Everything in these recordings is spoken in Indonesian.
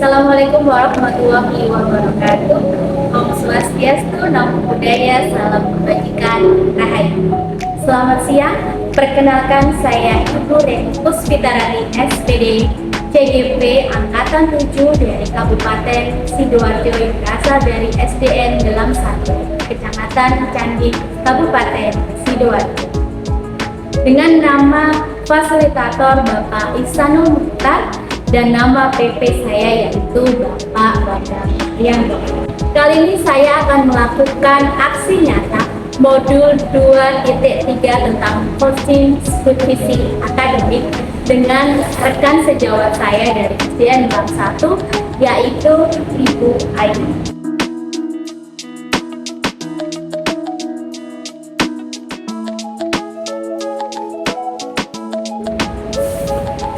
Assalamualaikum warahmatullahi wabarakatuh. Om Swastiastu, Namo Buddhaya, salam kebajikan, rahayu. Selamat siang, perkenalkan saya Ibu Reni Puspitarani SPD CGP Angkatan 7 dari Kabupaten Sidoarjo yang berasal dari SDN Gelam 1, Kecamatan Candi, Kabupaten Sidoarjo. Dengan nama fasilitator Bapak Ihsanul Mukhtar dan nama PP saya yaitu Bapak Badar Prianto. Kali ini saya akan melakukan aksi nyata modul 2.3 tentang coaching supervisi akademik dengan rekan sejawat saya dari SDN Gelam 1 yaitu Ibu Ayu.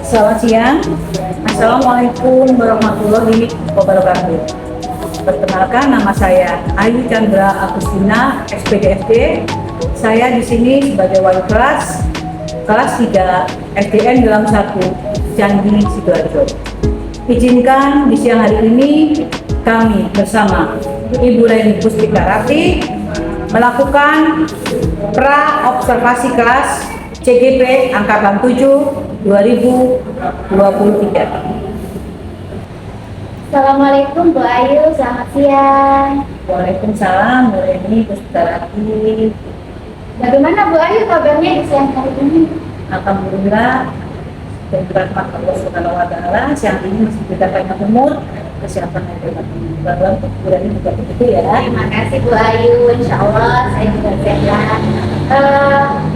Selamat siang. Assalamualaikum warahmatullahi wabarakatuh. Perkenalkan, nama saya Ayu Chandra Agustina, SPDFD. Saya di sini sebagai wali kelas 3 SDN Gelam 1 Candi, Sidoarjo. Izinkan di siang hari ini kami bersama Ibu Reni Puspitarani melakukan pra-observasi kelas CGP Angkatan 7 2023. Assalamualaikum Bu Ayu, selamat siang. Waalaikumsalam, Bu Reni Puspitarani. Bagaimana Bu Ayu kabarnya di siang hari ini? Alhamdulillah, dan berkat Allah Subhanahu wa Ta'ala, siang ini masih kita banyak umur, kesiapan yang dalam Bu Reni juga begitu ya. Terima kasih Bu Ayu, insya Allah saya juga sehat.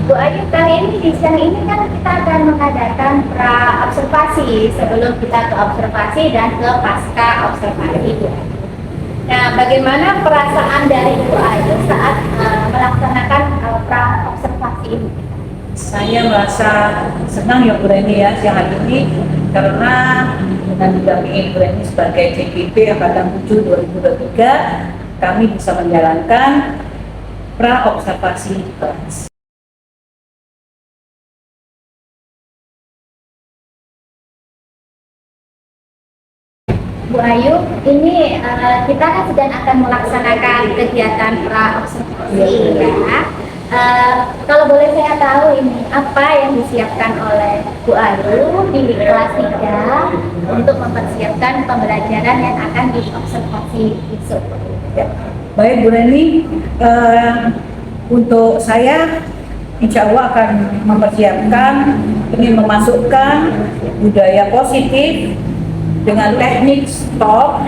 Bu Ayu, kali ini di siang ini kan kita akan mengadakan pra-observasi sebelum kita ke observasi dan ke pasca observasi. Nah, bagaimana perasaan dari Bu Ayu saat melaksanakan pra-observasi ini? Saya merasa senang ya Bu Reni ya siang hari ini karena dengan didampingi Bu Reni sebagai CGP Angkatan 7 2023 kami bisa menjalankan pra-observasi kelas. Bu Ayu, ini kita kan sedang akan melaksanakan kegiatan pra-observasi ya. Kalau boleh saya tahu ini apa yang disiapkan oleh Bu Ayu di kelas 3 untuk mempersiapkan pembelajaran yang akan diobservasi besok. Ya. Baik Bu Reni, untuk saya insya Allah akan mempersiapkan ingin memasukkan budaya positif dengan teknik stop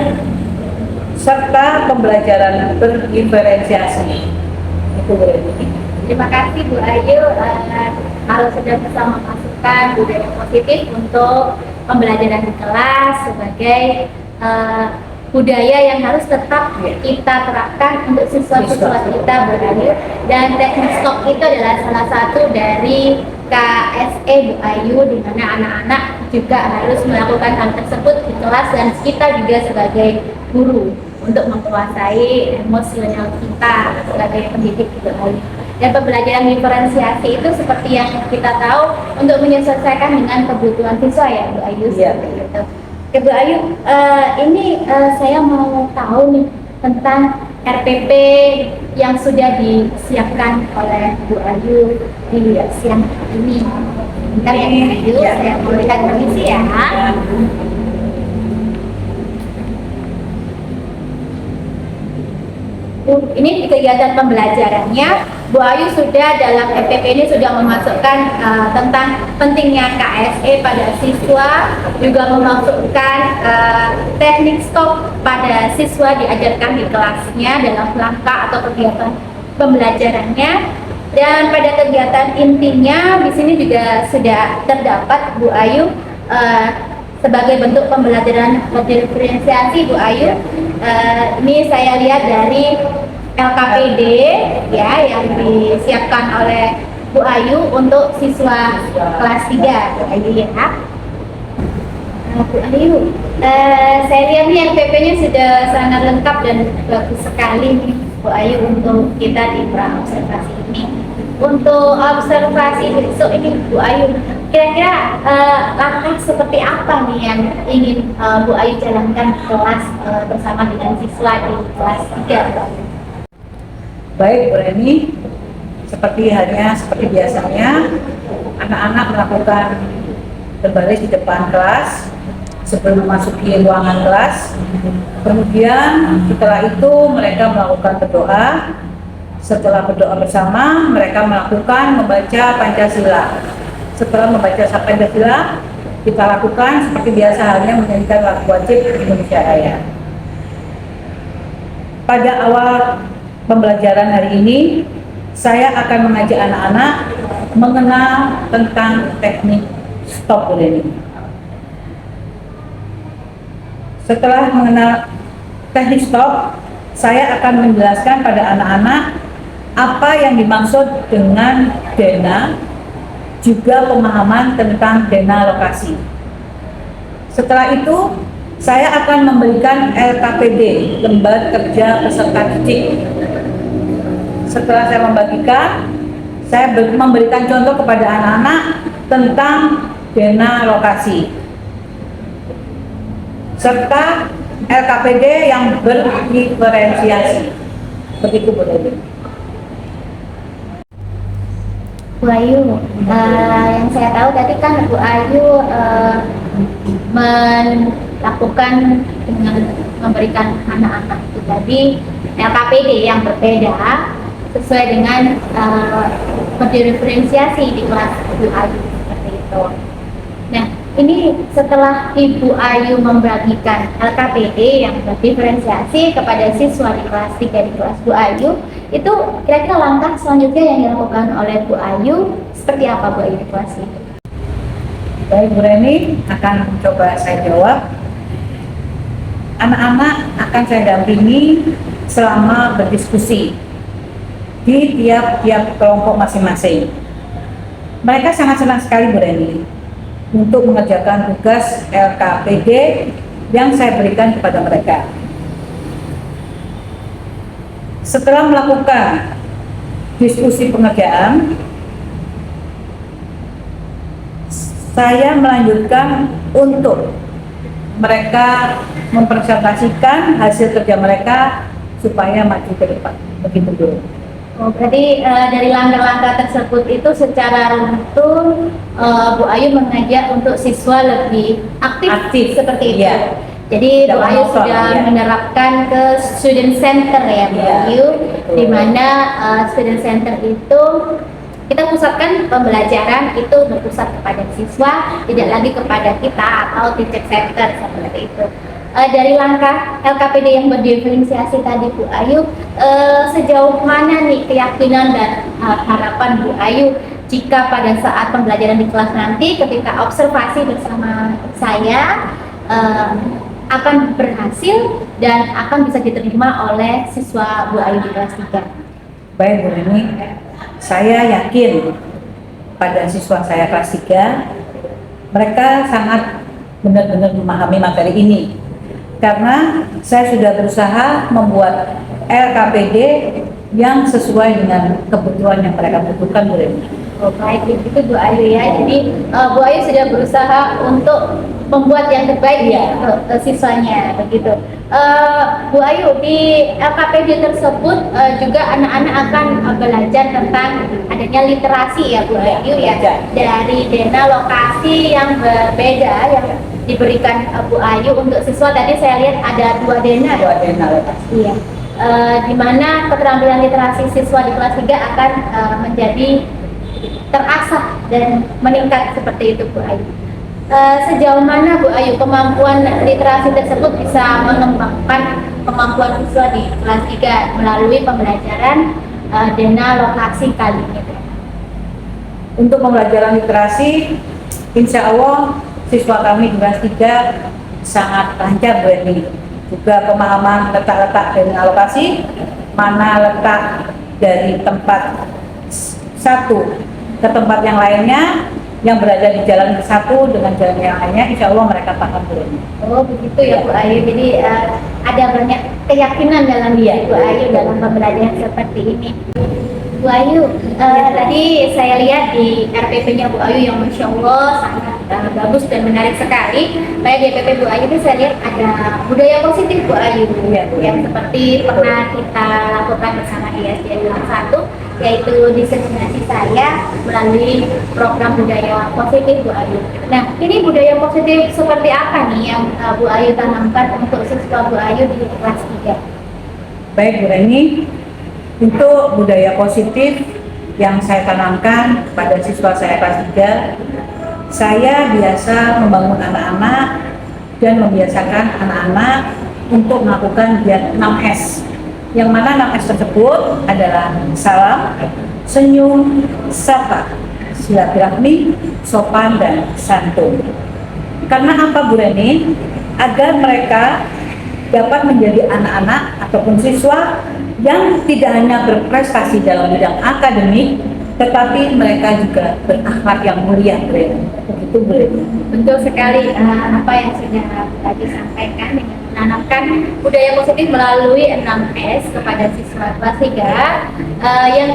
serta pembelajaran berdiferensiasi. Itu Bu Reni. Terima kasih Bu Ayu, kalau sudah bisa memasukkan budaya positif untuk pembelajaran di kelas sebagai budaya yang harus tetap kita terapkan untuk siswa-siswa kita Bu Ayu. Dan teknik stop itu adalah salah satu dari KSE Bu Ayu, di mana anak-anak juga harus melakukan hal tersebut di kelas dan kita juga sebagai guru untuk menguasai emosional kita sebagai pendidik Bu Ayu. Dan pembelajaran diferensiasi itu seperti yang kita tahu untuk menyesuaikan dengan kebutuhan siswa ya Bu Ayu. Iya. Gitu. Ya, Bu Ayu, ini saya mau tahu nih tentang RPP yang sudah disiapkan oleh Bu Ayu di siang ini. Bentar ya Bu Ayu, saya berikan permisi ya. Ini di kegiatan pembelajarannya, Bu Ayu sudah dalam RPP ini sudah memasukkan tentang pentingnya KSE pada siswa, juga memasukkan teknik stop pada siswa diajarkan di kelasnya dalam langkah atau kegiatan pembelajarannya. Dan pada kegiatan intinya di sini juga sudah terdapat Bu Ayu sebagai bentuk pembelajaran diferensiasi Bu Ayu. Ini saya lihat dari LKPD ya yang disiapkan oleh Bu Ayu untuk siswa kelas 3 Bu Ayu ya. Bu Ayu, saya lihat nih LPP-nya sudah sangat lengkap dan bagus sekali nih Bu Ayu untuk kita di pra-observasi ini. untuk observasi besok ini Bu Ayu, kira-kira langkah seperti apa nih yang ingin Bu Ayu jalankan di kelas bersama dengan siswa di kelas 3? Baik Bu Reni, seperti biasanya anak-anak melakukan berbaris di depan kelas sebelum memasuki ruangan kelas. Kemudian setelah itu mereka melakukan berdoa. Setelah berdoa bersama, mereka melakukan membaca Pancasila. Setelah membaca Pancasila, kita lakukan seperti biasa halnya menyanyikan lagu wajib Indonesia Raya. Pada awal pembelajaran hari ini, saya akan mengajak anak-anak mengenal tentang teknik stop ini. Setelah mengenal teknik stop, saya akan menjelaskan pada anak-anak apa yang dimaksud dengan dena, juga pemahaman tentang dena lokasi. Setelah itu, saya akan memberikan LKPD, Lembar Kerja Peserta Didik. Setelah saya membagikan, saya memberikan contoh kepada anak-anak tentang dena lokasi, serta LKPD yang berdiferensiasi. Begitu Bu Dewi. Bu Ayu, yang saya tahu tadi kan Bu Ayu melakukan dengan memberikan anak-anak itu tadi LKPD yang berbeda sesuai dengan berdiferensiasi di kelas Bu Ayu seperti itu. Nah, ini setelah Ibu Ayu membagikan LKPD yang berdiferensiasi kepada siswa di kelas 3 di kelas Bu Ayu, itu kira-kira langkah selanjutnya yang dilakukan oleh Bu Ayu seperti apa Bu Ayu di kelas ini? Baik Bu Reni, akan coba saya jawab. Anak-anak akan saya dampingi selama berdiskusi di tiap-tiap kelompok masing-masing. Mereka sangat senang sekali Bu Reni untuk mengerjakan tugas LKPD yang saya berikan kepada mereka. Setelah melakukan diskusi pengerjaan, saya melanjutkan untuk mereka mempresentasikan hasil kerja mereka supaya maju ke depan. Begitu dulu. Oh, berarti dari langkah-langkah tersebut itu secara runtun Bu Ayu mengajak untuk siswa lebih aktif seperti itu. Iya. Jadi Bu Ayu monoton, sudah iya. menerapkan ke student center ya Bu Iya, Ayu, betul. di mana student center itu kita pusatkan pembelajaran itu berpusat kepada siswa, tidak lagi kepada kita atau teacher center seperti itu. Dari langkah LKPD yang berdiferensiasi tadi Bu Ayu, sejauh mana nih keyakinan dan harapan Bu Ayu jika pada saat pembelajaran di kelas nanti ketika observasi bersama saya akan berhasil dan akan bisa diterima oleh siswa Bu Ayu di kelas 3? Baik Bu Reni, saya yakin pada siswa saya kelas 3, mereka sangat benar-benar memahami materi ini. Karena saya sudah berusaha membuat LKPD yang sesuai dengan kebutuhan yang mereka butuhkan Bu Reni. Oh, baik, itu Bu Ayu ya. Jadi Bu Ayu sudah berusaha untuk membuat yang terbaik ya untuk siswanya begitu. Bu Ayu, di LKPD tersebut juga anak-anak akan belajar tentang adanya literasi ya Bu Ayu ya, dari dena lokasi yang berbeda yang diberikan Bu Ayu untuk siswa. Tadi saya lihat ada 2 dena. 2 dena lokasi. Iya. Di mana keterampilan literasi siswa di kelas 3 akan menjadi terasah dan meningkat seperti itu Bu Ayu. Sejauh mana Bu Ayu kemampuan literasi tersebut bisa mengembangkan kemampuan siswa di kelas 3 melalui pembelajaran dena lokasi kali ini? Untuk pembelajaran literasi, insya Allah siswa kami di kelas 3 sangat lancar Bu Reni. Juga pemahaman letak-letak dena lokasi, mana letak dari tempat satu ke tempat yang lainnya, yang berada di jalan ke satu dengan jalan yang lainnya, insya Allah mereka paham Bu Reni. Oh begitu ya Bu Ayu, jadi ada banyak keyakinan dalam diri Bu Ayu dalam pembelajaran seperti ini. Bu Ayu, tadi saya lihat di RPP-nya Bu Ayu yang Masya Allah sangat bagus dan menarik sekali. Kayak di RPP Bu Ayu itu saya lihat ada budaya positif Bu Ayu, Iya, Bu. yang seperti pernah kita lakukan bersama ISD 1, yaitu diseminasi saya melalui program budaya positif Bu Ayu. Nah, ini budaya positif seperti apa nih yang Bu Ayu tanamkan untuk siswa Bu Ayu di kelas 3? Baik Bu Reni, untuk budaya positif yang saya tanamkan pada siswa saya kelas 3, saya biasa membangun anak-anak dan membiasakan anak-anak untuk melakukan giat 6S. Yang mana 6S tersebut adalah salam, senyum, sapa, silaturahmi, sopan, dan santun. Karena apa Bu Reni? Agar mereka dapat menjadi anak-anak ataupun siswa yang tidak hanya berprestasi dalam bidang akademik, tetapi mereka juga berakhlak yang mulia, Bu Reni. Begitu Bu Reni. Betul sekali apa yang sudah tadi sampaikan dengan menanamkan budaya positif melalui 6S kepada siswa kelas 3, yang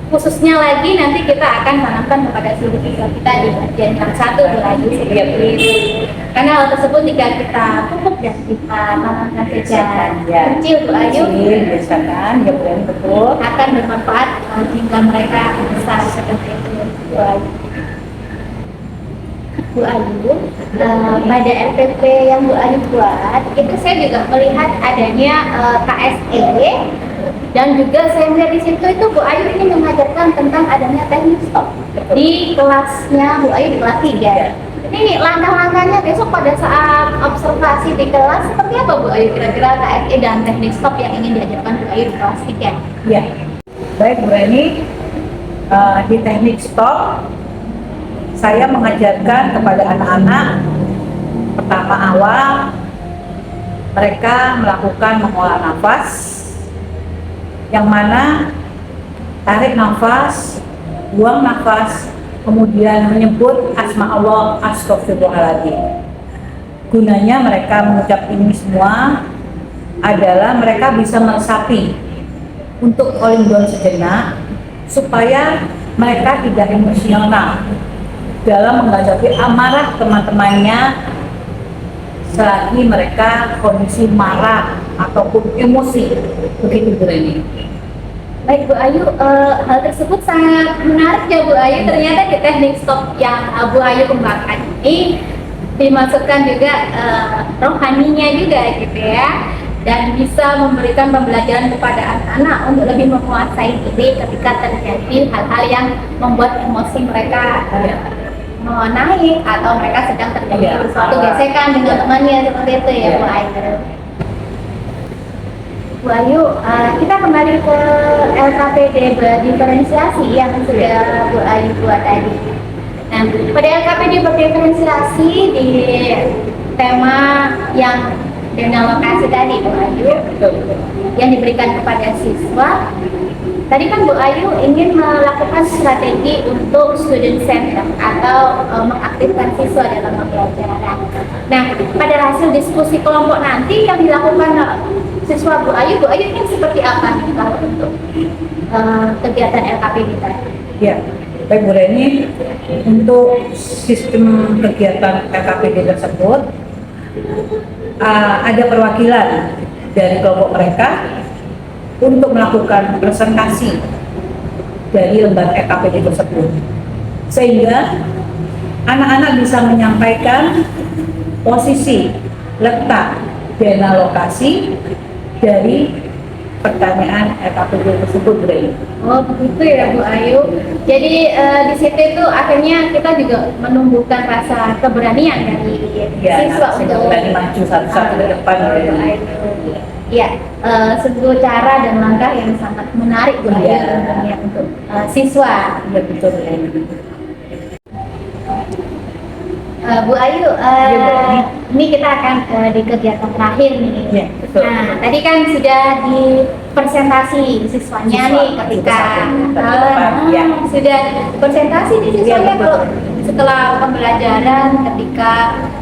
khususnya lagi nanti kita akan tanamkan kepada seluruh siswa kita di bagian yang 1 lagi seperti itu. Karena hal tersebut jika kita pupuk dan kita tanamkan sejak kecil Bu Ayu, Biasakan, ya Bu Reni, betul. akan bermanfaat jika mereka besar seperti itu Bu Ayu. Bu Ayu, pada RPP yang Bu Ayu buat, itu saya juga melihat adanya KSE, dan juga saya melihat di situ itu Bu Ayu ini mengajarkan tentang adanya teknik stop di kelasnya Bu Ayu di kelas 3. Ini langkah-langkahnya besok pada saat observasi di kelas seperti apa Bu Ayu, kira-kira KSE dan teknik stop yang ingin diajarkan Bu Ayu di kelas 3? Ya, baik Bu Reni, di teknik stop saya mengajarkan kepada anak-anak, pertama awal mereka melakukan mengolah nafas, yang mana tarik nafas, buang nafas, kemudian menyebut asma Allah, astagfirullahaladzim. Gunanya mereka mengucap ini semua adalah mereka bisa meresapi untuk calling down sejenak, supaya mereka tidak emosional dalam menghadapi amarah teman-temannya selagi mereka kondisi marah ataupun emosi. Begitu Bu Reni. Baik Bu Ayu, hal tersebut sangat menarik ya Bu Ayu. Ternyata di teknik stop yang Bu Ayu kembangkan ini dimasukkan juga rohaninya juga gitu ya, dan bisa memberikan pembelajaran kepada anak-anak untuk lebih menguasai diri ketika terjadi hal-hal yang membuat emosi mereka mau naik atau mereka sedang terjadi sesuatu gesekan dengan temannya seperti itu ya Bu Ayu. Bu Ayu, kita kembali ke LKPD berdiferensiasi yang sudah Bu Ayu buat tadi. Nah, pada LKPD berdiferensiasi di tema yang dengan lokasi tadi Bu Ayu, yang diberikan kepada siswa. Tadi kan Bu Ayu ingin melakukan strategi untuk student center atau mengaktifkan siswa dalam pembelajaran. Nah, pada hasil diskusi kelompok nanti yang dilakukan siswa Bu Ayu ini seperti apa nih kalau untuk kegiatan LKPD tadi? Ya, baik Bu Reni, untuk sistem kegiatan LKPD tersebut ada perwakilan dari kelompok mereka untuk melakukan presentasi dari lembar LKPD tersebut, sehingga anak-anak bisa menyampaikan posisi, letak, dan lokasi dari pertanyaan LKPD tersebut, Bu Reni. Oh begitu ya Bu Ayu. Jadi di situ itu akhirnya kita juga menumbuhkan rasa keberanian dari siswa untuk berani maju satu-satu ke depan. Ya, sebuah cara dan langkah yang sangat menarik Bu Ayu tentunya untuk siswa. Ya betul. Bu Ayu, ini kita akan di kegiatan terakhir nih. Ya, betul. Nah, tadi kan sudah di presentasi siswanya nih ketika sudah presentasi di siswanya kalau setelah pembelajaran ketika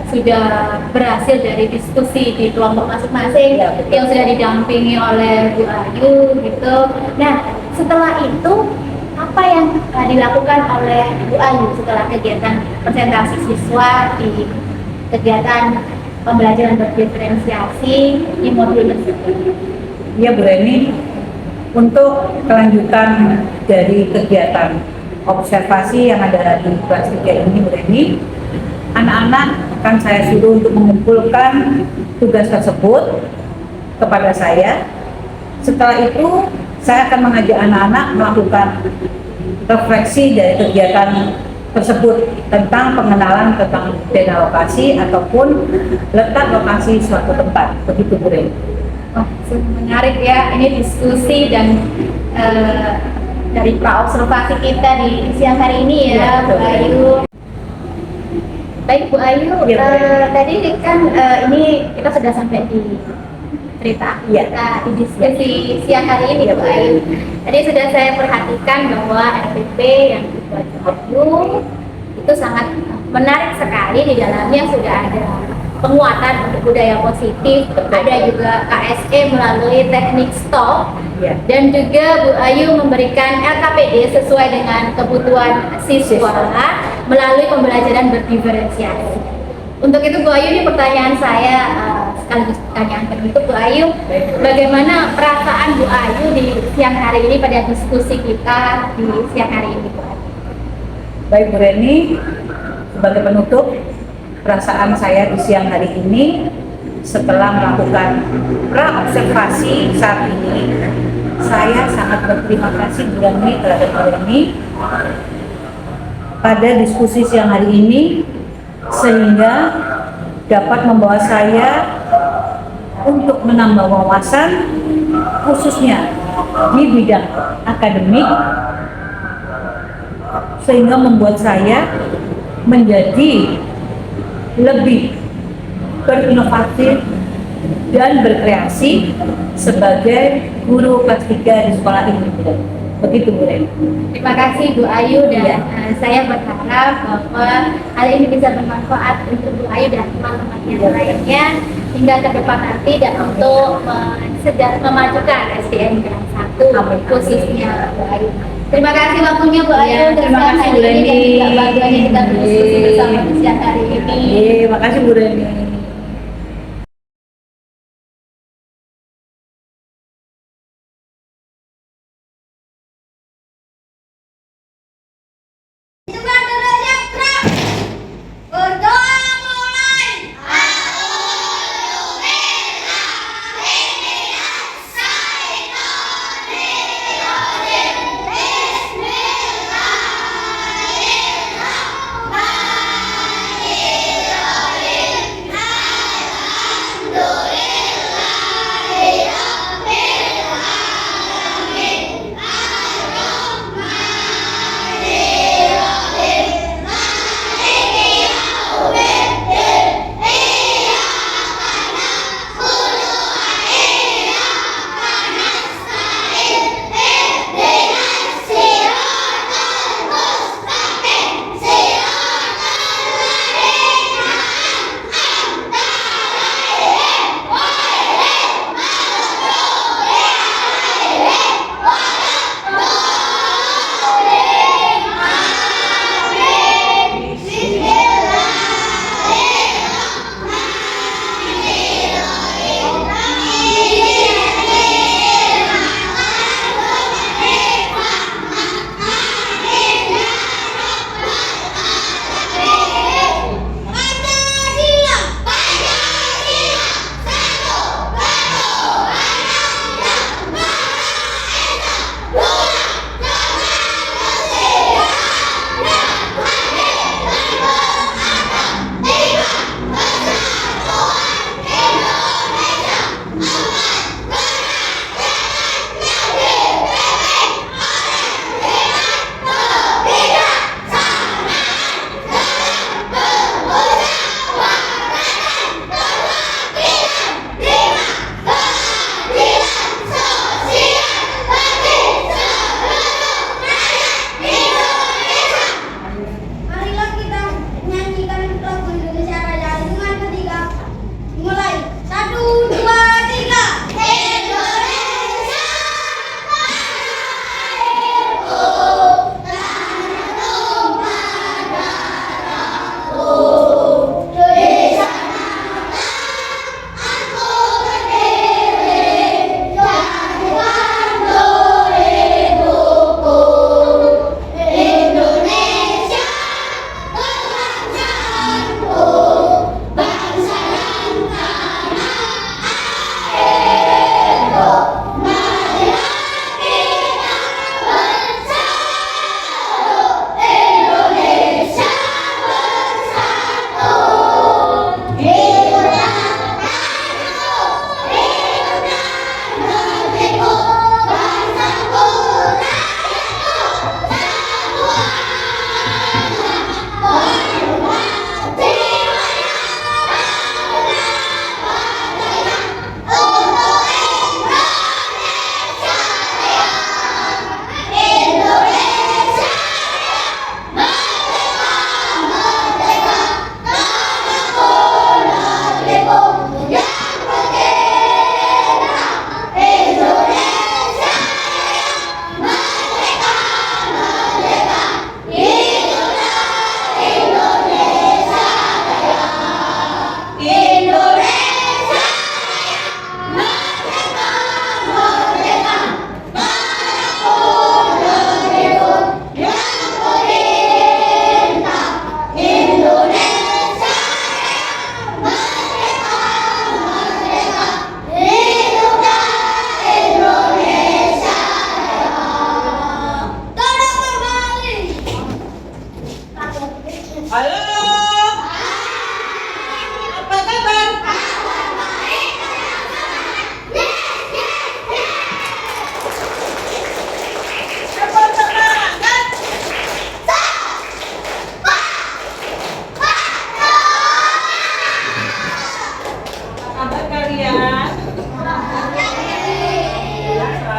sudah berhasil dari diskusi di kelompok masing-masing yang sudah didampingi oleh Bu Ayu gitu. Nah, setelah itu apa yang dilakukan oleh Bu Ayu setelah kegiatan presentasi siswa di kegiatan pembelajaran berdiferensiasi di modul tersebut? Ya Bu Reni, untuk kelanjutan dari kegiatan observasi yang ada di kelas 3 ini Bu Reni, anak-anak akan saya suruh untuk mengumpulkan tugas tersebut kepada saya. Setelah itu saya akan mengajak anak-anak melakukan refleksi dari kegiatan tersebut tentang pengenalan tentang zona lokasi ataupun letak lokasi suatu tempat. Begitu Bu Reni. Oh, menarik ya, ini diskusi dan dari praobservasi kita di siang hari ini ya, Bu Ayu. Baik Bu Ayu, tadi kan ini kita sudah sampai di cerita kita di diskusi siang hari ini Bu Ayu. Tadi sudah saya perhatikan bahwa RPP yang dibuat Bu Ayu itu sangat menarik sekali. Di dalamnya sudah ada penguatan untuk budaya positif, ada juga KSE melalui teknik stop, dan juga Bu Ayu memberikan LKPD sesuai dengan kebutuhan siswa melalui pembelajaran berdiferensiasi. Untuk itu Bu Ayu, ini pertanyaan saya sekaligus pertanyaan penutup Bu Ayu, bagaimana perasaan Bu Ayu di siang hari ini pada diskusi kita di siang hari ini Bu Ayu? Baik Bu Reni, sebagai penutup, perasaan saya di siang hari ini setelah melakukan praobservasi saat ini, saya sangat berterima kasih Bu Reni terhadap Bu Reni pada diskusi siang hari ini, sehingga dapat membawa saya untuk menambah wawasan khususnya di bidang akademik, sehingga membuat saya menjadi lebih berinovasi dan berkreasi sebagai guru kelas 3 di sekolah ini. Begitu Bu Reni. Terima kasih Bu Ayu, dan saya berharap bahwa hal ini bisa bermanfaat untuk Bu Ayu dan teman-teman yang lainnya hingga ke depan nanti, dan untuk memajukan SDN Gang 1 khususnya Bu Ayu. Terima kasih waktunya Bu Ayu. Terima kasih Bu Reni. Dan juga bagiannya kita berdiskusi bersama di siang hari ini. Terima kasih Bu Reni.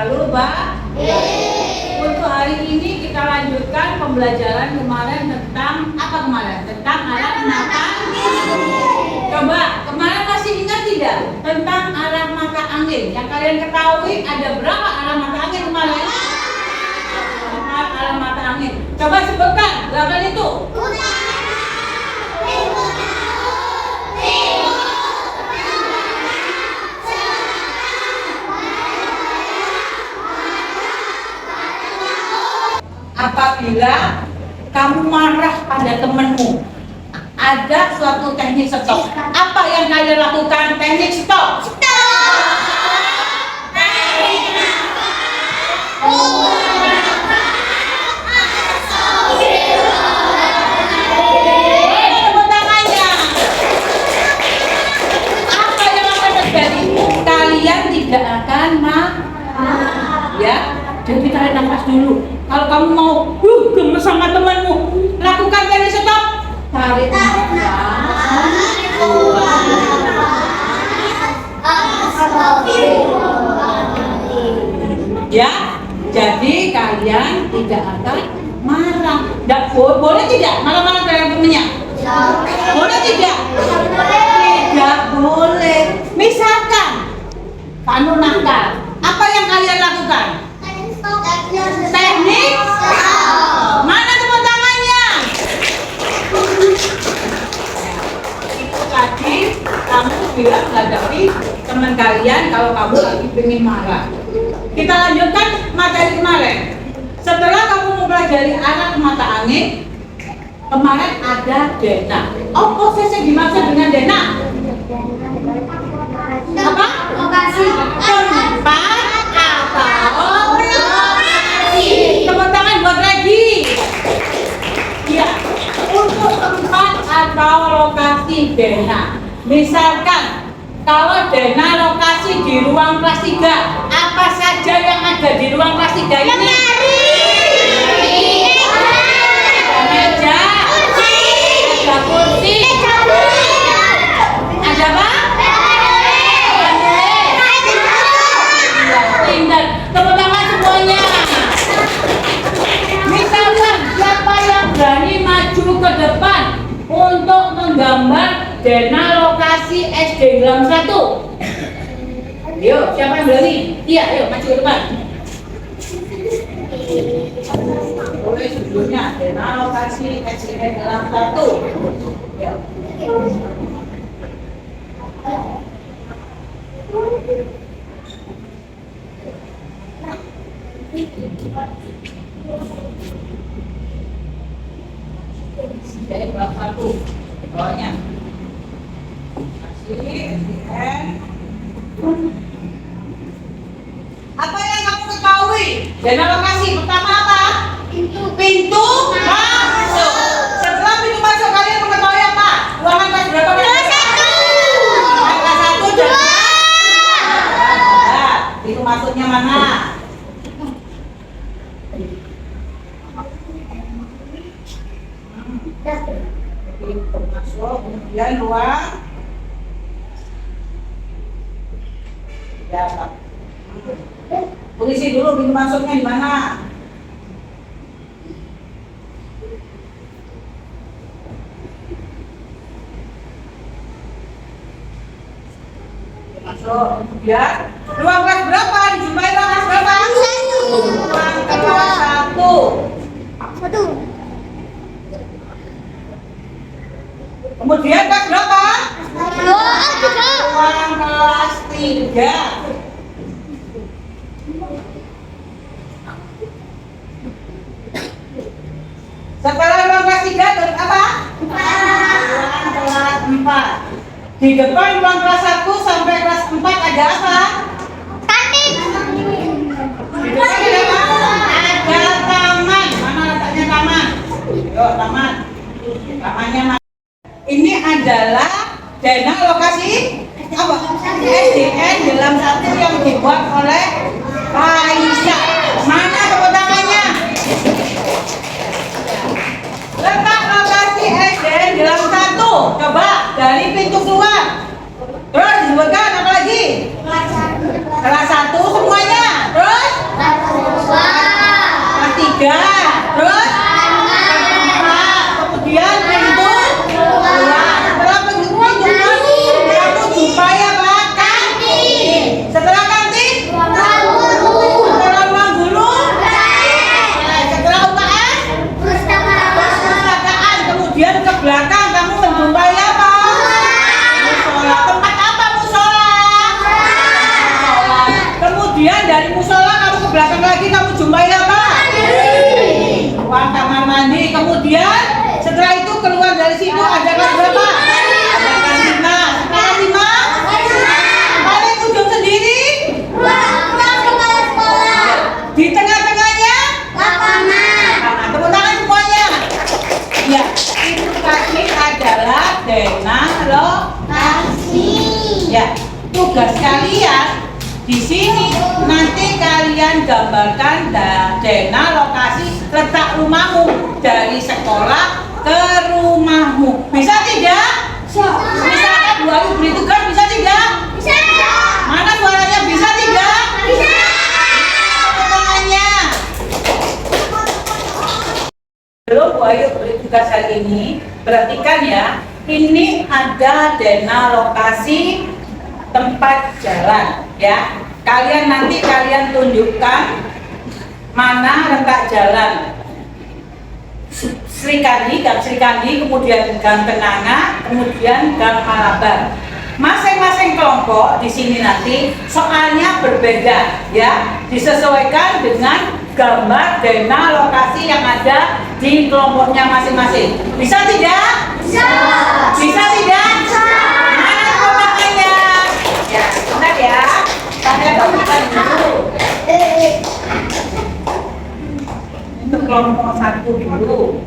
Halo, Mbak. Untuk hari ini kita lanjutkan pembelajaran kemarin tentang apa kemarin? Tentang alat mata. Coba, kemarin masih ingat tidak tentang alat mata angin? Yang kalian ketahui ada berapa alat mata angin kemarin? 4 alat mata angin. Coba sebutkan berapa itu? Apabila kamu marah pada temanmu, ada suatu teknik stop. Apa yang kalian lakukan? Teknik stop. Tepuk tangannya. Apa yang akan terjadi? Kalian tidak akan marah. Ya, jadi tarik nafas dulu. Kalau kamu mau gemes sama temanmu, lakukan teknik stop. Tarik nafas. Ya, jadi kalian tidak akan marah. Boleh tidak marah-marah dengan temannya? Boleh tidak? Tidak boleh. Misalkan kamu nakal, apa yang kalian lakukan? Teknik mana tepuk tangannya? Itu tadi kamu bilang menghadapi teman kalian kalau kamu lagi pengen marah. Kita lanjutkan materi kemarin. Setelah kamu mempelajari alat mata angin, kemarin ada denah. Oh, prosesnya dimaksud dengan denah? Apa? Lokasi. Tempat atau tepuk tangan buat lagi. Ya, untuk tempat atau lokasi denah. Misalkan kalau denah lokasi di ruang kelas 3, apa saja yang ada di ruang kelas 3 ini? Meja, ada kursi, ada apa? Pindah. Tepuk tangan semuanya. Misalkan siapa yang berani maju ke depan untuk menggambar denah lokasi SD Gelam 1? Ayo, siapa yang berani? Iya, ayo maju ke depan. Boleh sebelumnya denah lokasi SD Gelam 1. Ya. Jadi Gelam 1 bawahnya. Apa yang kamu ketahui? Denah lokasi pertama apa? Pintu masuk. Setelah pintu masuk kalian mengetahui apa? Ruangan kelas berapa? Kelas 1 dan pintu masuknya mana? Pintu masuk, kemudian ruang dapat. Polisi dulu pintu masuknya di mana? Masuk, kemudian ruang kelas berapa? Dijumpai ruang kelas berapa? Ruang kelas 1. Kemudian kelas berapa? Ruang kelas 3. Setelah ruang kelas 3 terus apa? Ruang kelas 4. Di depan ruang kelas 1 sampai kelas 4 ada apa? Kantin. Di depan ada apa? Ada taman. Mana letaknya taman? Yuk, taman. Tamannya mana? Ini adalah denah lokasi apa? SDN Gelam 1 yang dibuat oleh Aisyah. Mana tepuk tangannya? Letak lokasi SDN Gelam 1. Coba dari pintu keluar. Terus disebutkan apa lagi? Kelas 1 semuanya. Terus sekalian, di sini nanti kalian gambarkan zona lokasi letak rumahmu dari sekolah ke rumahmu. Bisa tidak? Misalkan Bu Ayu beri tugas, bisa tidak? Bisa. Mana suaranya bisa tidak? Bisa. Tangannya. Belum Bu Ayu beri tugas hari ini, perhatikan ya. Ini ada zona lokasi tempat jalan ya. Nanti kalian tunjukkan mana letak jalan Sri Kandi, Gang Sri Kandi, kemudian Gang Kenanga, kemudian Gang Malabar. Masing-masing kelompok di sini nanti soalnya berbeda ya, disesuaikan dengan gambar zona lokasi yang ada di kelompoknya masing-masing. Bisa tidak? Bisa. Bisa tidak? Bisa. Mana kelompoknya? Ya, benar ya. Saya bagikan dulu. Untuk kelompok 1 dulu.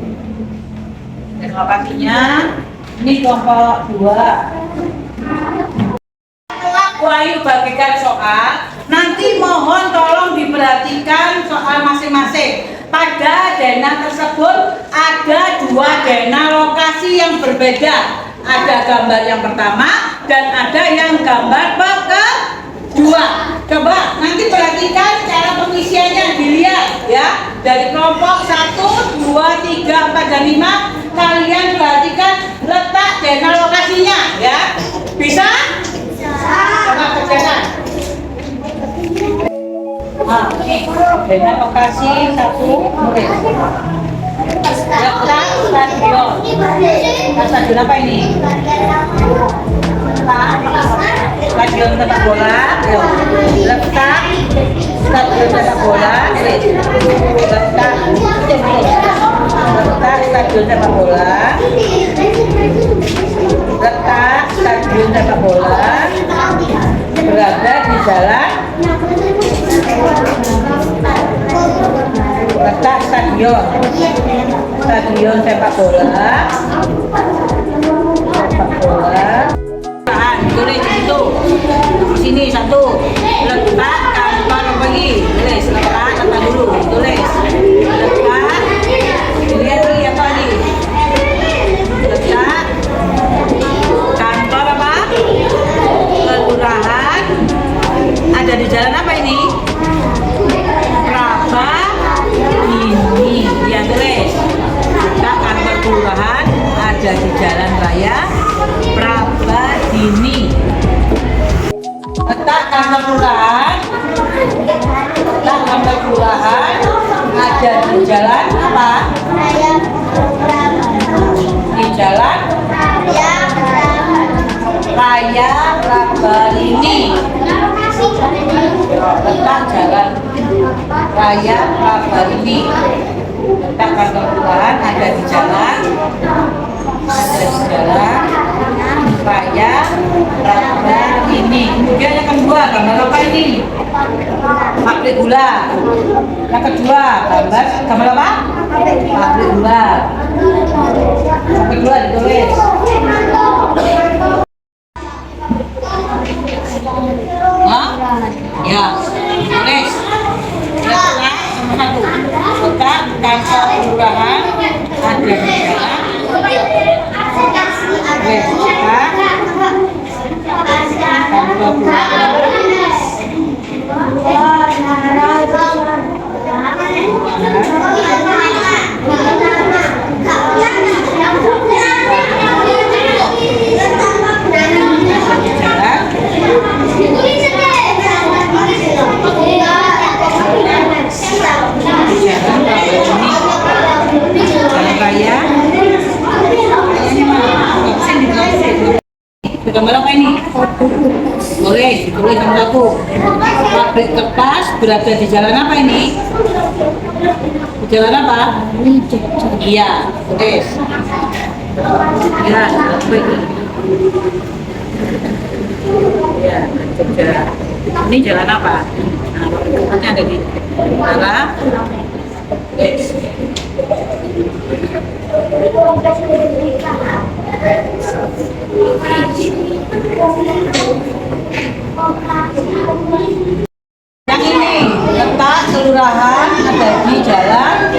Dan lokasinya ini kelompok 2. Bu Ayu bagikan soal, nanti mohon tolong diperhatikan soal masing-masing. Pada zona tersebut ada 2 zona lokasi yang berbeda. Ada gambar yang pertama dan ada yang gambar kedua. Coba nanti perhatikan cara pengisiannya, dilihat ya. Dari kelompok 1, 2, 3, 4, dan 5 kalian perhatikan letak zona lokasinya ya. Bisa? Coba kerjakan. Ini zona lokasi 1 murid. Letak stadion. Stadion apa ini? Stadion sepak bola. Letak stadion sepak bola. Letak stadion sepak bola. Letak stadion sepak bola berada di jalan. Letak stadion sepak bola. Tulis di situ. Di sini 1. Letak kantor pergi. Tulis letak dulu. Tulis letak. Dilihat nih apa nih? Letak kantor apa? Kelurahan. Ada di jalan apa ini? Ini. Ya tulis. Letak kantor kelurahan ada di Jalan Raya Prabadini. Letak kantor kelurahan ada di jalan apa? Di Jalan Raya Prabadini. Letak Jalan Raya Prabadini. Letak kantor kelurahan ada di jalan Raya Prabadini. Kemudian yang kedua, gambar apa ini? Pabrik gula. Yang kedua, gambar apa? Pabrik gula. Pabrik gula ditulis. Ya, tulis. Letak nomor 1. Letak kantor kelurahan ada di jalan. Gambar apa ini? Boleh ditulis nomor 1. Pabrik kertas berada di jalan apa ini? Di jalan apa? Iya, tulis. Ya, apa ini? Ya, Jogja. Ini jalan apa? Nah, kertasnya ada di jalan. Tulis. Yang ini letak kelurahan ada di jalan.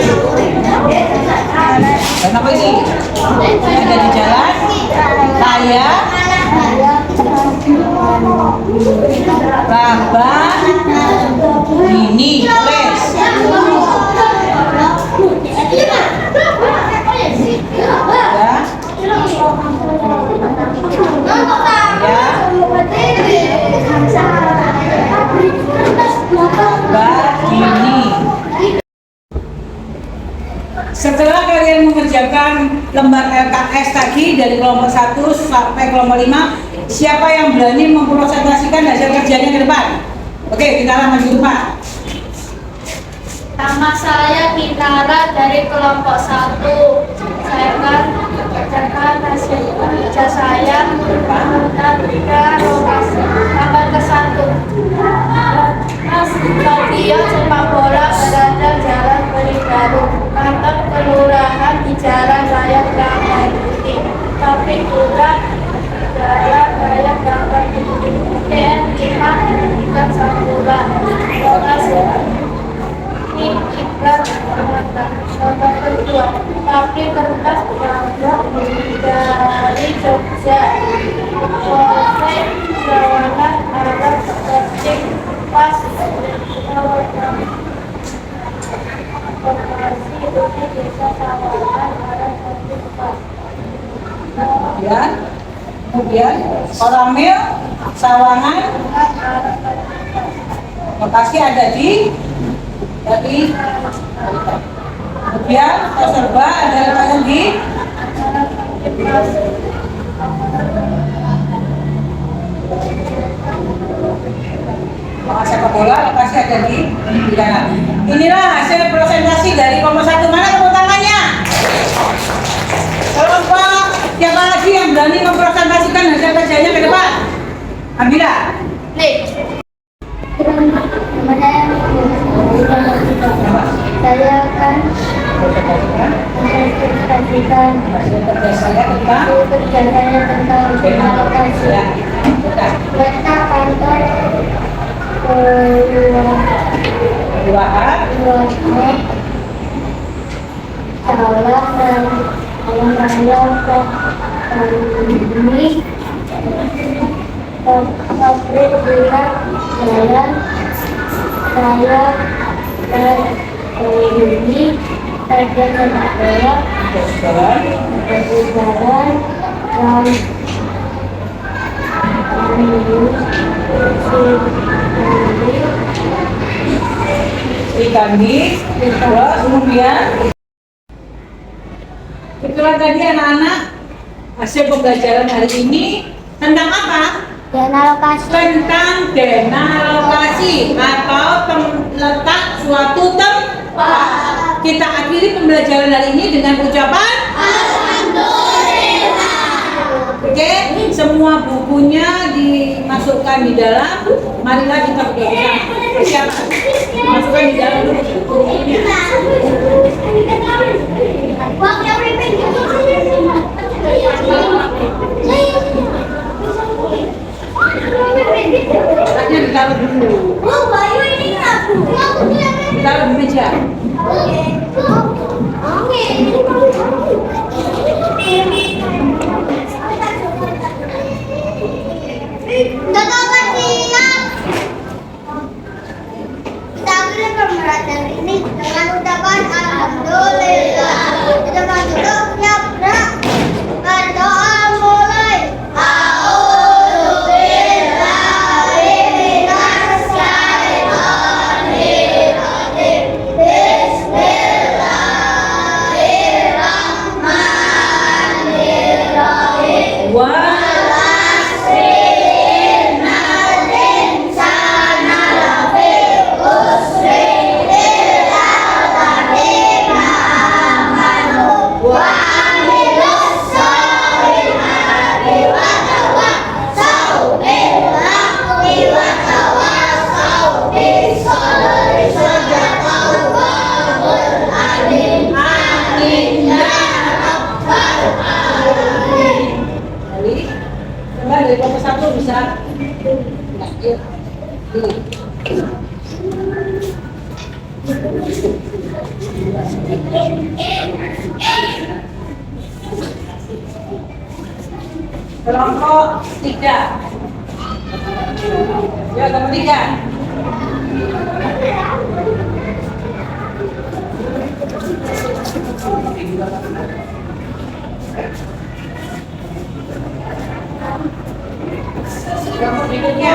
Kenapa ini? Ada di jalan Raya Rabah ini Les. Setelah kalian mengerjakan lembar LKS tadi dari kelompok 1 sampai kelompok 5, siapa yang berani mempresentasikan hasil kerjanya ke depan? Oke, kita maju ke depan. Nama saya Kinara dari kelompok 1. Saya akan mengerjakan hasil kerja saya menggunakan lokasi tanggal ke-1. Stadion sepak bola berada Jalan Beribaru, kantor kelurahan di Jalan Raya Kramayuti, tapi juga Jalan Raya Kramayuti, TN 5 Ikan Sakura, lokasi ini iklan nomor kedua, tapi kertas dari Jogja, Polsek Sawangan Arab Ketik pas operasi unit desa Sawangan Arab Ketik pas. Kemudian Koramil Sawangan lokasi ada di kemudian Toserba ada letaknya di sepak bola lokasi ada di kanan. Inilah hasil presentasi dari kelompok 1. Mana tepuk tangannya? Kelompok siapa lagi yang berani mempresentasikan hasil kerjanya ke depan? Ambillah. Saya akan mempresentasikan hasil kerja saya tentang lokasi letak kantor kelurahan Jalan Raya ini pabrik gula Jalan Raya dan ini ada sepak bola dari jalan Kandi, terus kemudian itulah tadi anak-anak hasil pembelajaran hari ini tentang apa? dana lokasi. Tentang dana lokasi atau letak suatu tempat. Kita akhiri pembelajaran hari ini dengan ucapan Alhamdulillah. Oke, semua bukunya dimasukkan di dalam. Marilah kita bersama. Persiapan. Masukkan di dalam dulu bukunya. Anaknya ditaruh dulu. Ditaruh di meja. Ini dengan ucapan Alhamdulillah. Kita masuk siap gerak. Berdoa mulai. Bismillahirrahmanirrahim. Kelompok 3. Ya, kelompok 3. Kelompok berikutnya.